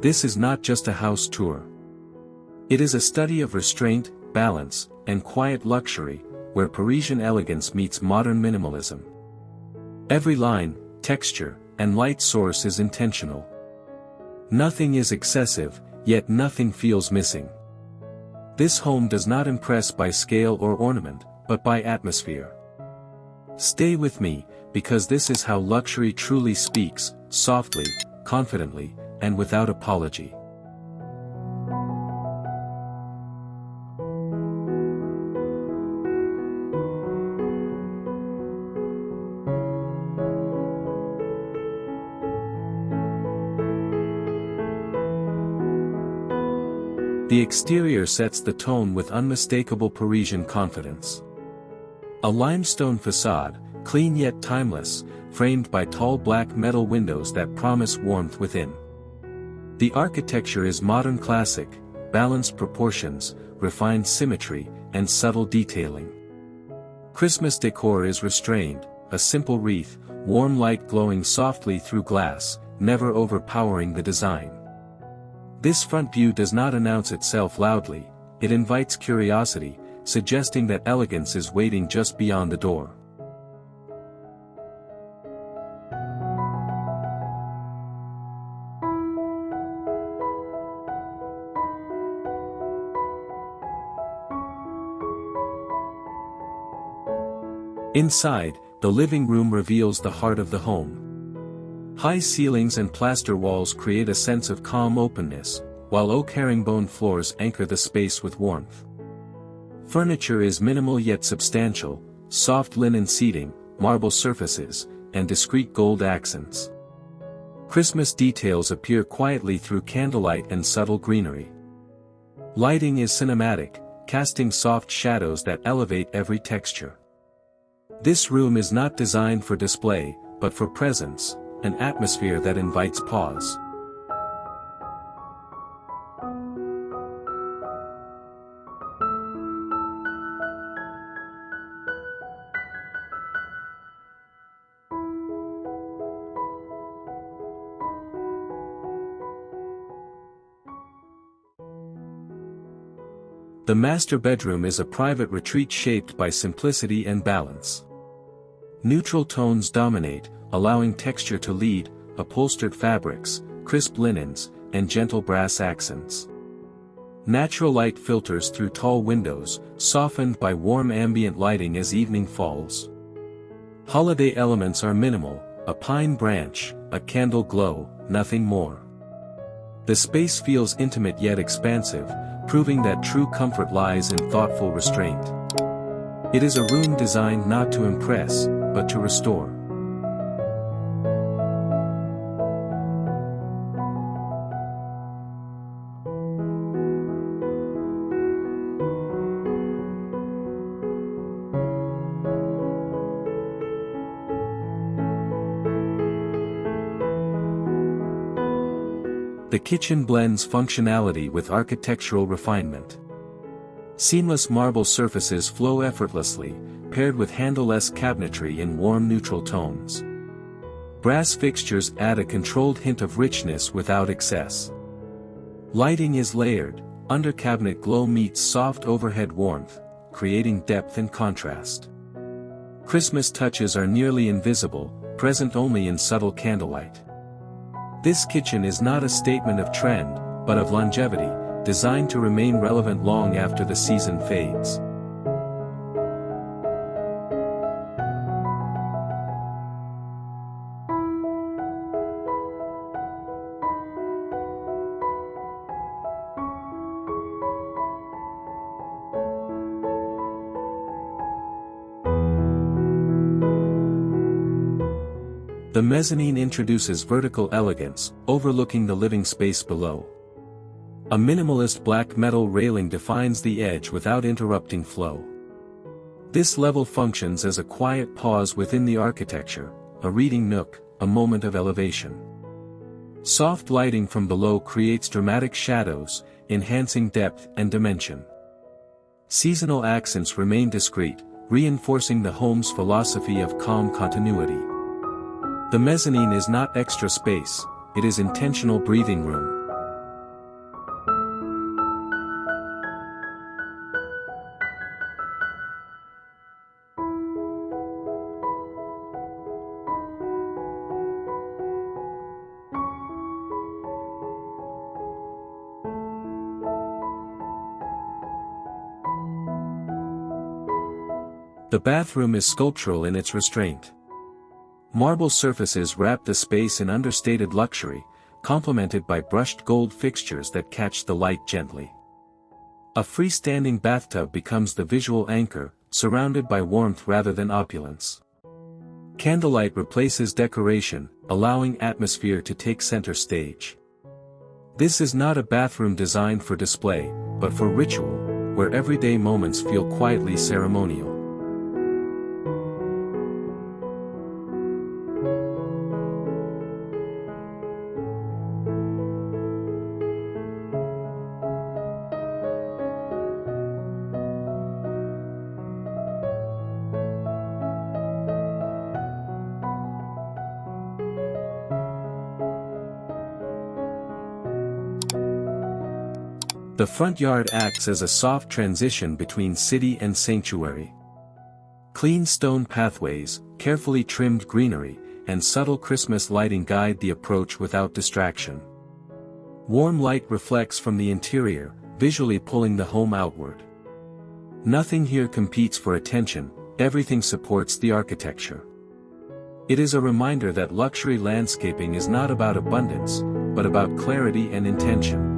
This is not just a house tour. It is a study of restraint, balance, and quiet luxury, where Parisian elegance meets modern minimalism. Every line, texture, and light source is intentional. Nothing is excessive, yet nothing feels missing. This home does not impress by scale or ornament, but by atmosphere. Stay with me, because this is how luxury truly speaks, softly, confidently, and without apology. The exterior sets the tone with unmistakable Parisian confidence. A limestone facade, clean yet timeless, framed by tall black metal windows that promise warmth within. The architecture is modern classic, balanced proportions, refined symmetry, and subtle detailing. Christmas decor is restrained, a simple wreath, warm light glowing softly through glass, never overpowering the design. This front view does not announce itself loudly, it invites curiosity, suggesting that elegance is waiting just beyond the door. Inside, the living room reveals the heart of the home. High ceilings and plaster walls create a sense of calm openness, while oak herringbone floors anchor the space with warmth. Furniture is minimal yet substantial, soft linen seating, marble surfaces, and discreet gold accents. Christmas details appear quietly through candlelight and subtle greenery. Lighting is cinematic, casting soft shadows that elevate every texture. This room is not designed for display, but for presence, an atmosphere that invites pause. The master bedroom is a private retreat shaped by simplicity and balance. Neutral tones dominate, allowing texture to lead, upholstered fabrics, crisp linens, and gentle brass accents. Natural light filters through tall windows, softened by warm ambient lighting as evening falls. Holiday elements are minimal, a pine branch, a candle glow, nothing more. The space feels intimate yet expansive, proving that true comfort lies in thoughtful restraint. It is a room designed not to impress, but to restore. The kitchen blends functionality with architectural refinement. Seamless marble surfaces flow effortlessly, paired with handleless cabinetry in warm neutral tones. Brass fixtures add a controlled hint of richness without excess. Lighting is layered, under-cabinet glow meets soft overhead warmth, creating depth and contrast. Christmas touches are nearly invisible, present only in subtle candlelight. This kitchen is not a statement of trend, but of longevity, designed to remain relevant long after the season fades. The mezzanine introduces vertical elegance, overlooking the living space below. A minimalist black metal railing defines the edge without interrupting flow. This level functions as a quiet pause within the architecture, a reading nook, a moment of elevation. Soft lighting from below creates dramatic shadows, enhancing depth and dimension. Seasonal accents remain discreet, reinforcing the home's philosophy of calm continuity. The mezzanine is not extra space, it is intentional breathing room. The bathroom is sculptural in its restraint. Marble surfaces wrap the space in understated luxury, complemented by brushed gold fixtures that catch the light gently. A freestanding bathtub becomes the visual anchor, surrounded by warmth rather than opulence. Candlelight replaces decoration, allowing atmosphere to take center stage. This is not a bathroom designed for display, but for ritual, where everyday moments feel quietly ceremonial. The front yard acts as a soft transition between city and sanctuary. Clean stone pathways, carefully trimmed greenery, and subtle Christmas lighting guide the approach without distraction. Warm light reflects from the interior, visually pulling the home outward. Nothing here competes for attention, everything supports the architecture. It is a reminder that luxury landscaping is not about abundance, but about clarity and intention.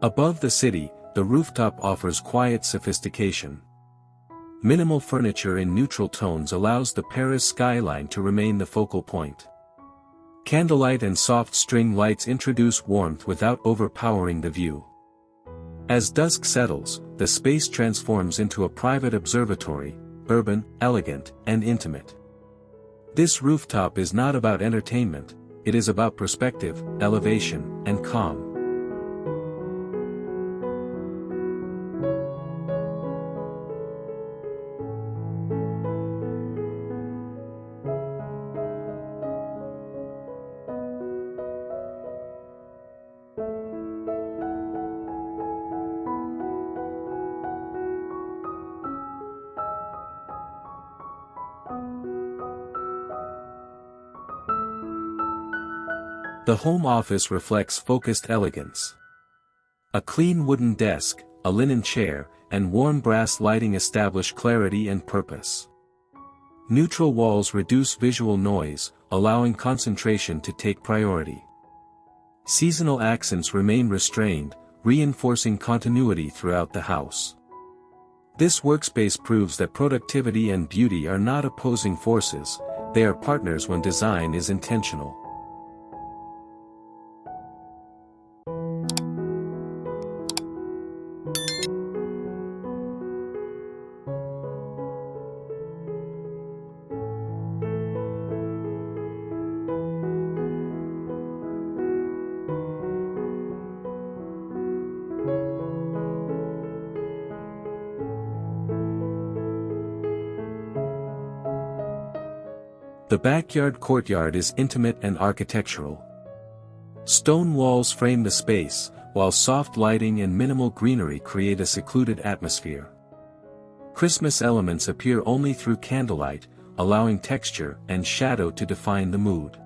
Above the city, the rooftop offers quiet sophistication. Minimal furniture in neutral tones allows the Paris skyline to remain the focal point. Candlelight and soft string lights introduce warmth without overpowering the view. As dusk settles, the space transforms into a private observatory, urban, elegant, and intimate. This rooftop is not about entertainment, it is about perspective, elevation, and calm. The home office reflects focused elegance. A clean wooden desk, a linen chair, and warm brass lighting establish clarity and purpose. Neutral walls reduce visual noise, allowing concentration to take priority. Seasonal accents remain restrained, reinforcing continuity throughout the house. This workspace proves that productivity and beauty are not opposing forces, they are partners when design is intentional. The backyard courtyard is intimate and architectural. Stone walls frame the space, while soft lighting and minimal greenery create a secluded atmosphere. Christmas elements appear only through candlelight, allowing texture and shadow to define the mood.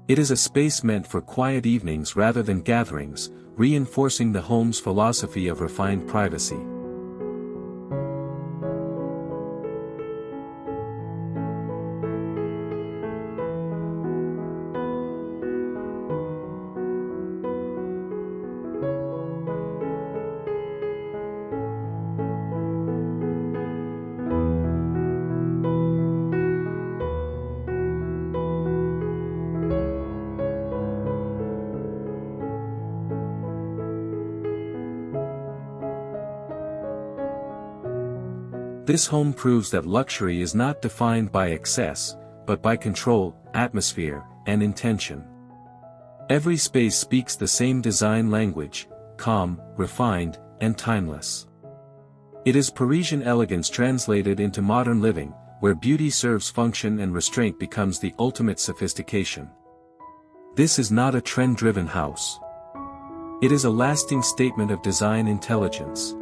It is a space meant for quiet evenings rather than gatherings, reinforcing the home's philosophy of refined privacy. This home proves that luxury is not defined by excess, but by control, atmosphere, and intention. Every space speaks the same design language, calm, refined, and timeless. It is Parisian elegance translated into modern living, where beauty serves function and restraint becomes the ultimate sophistication. This is not a trend-driven house. It is a lasting statement of design intelligence.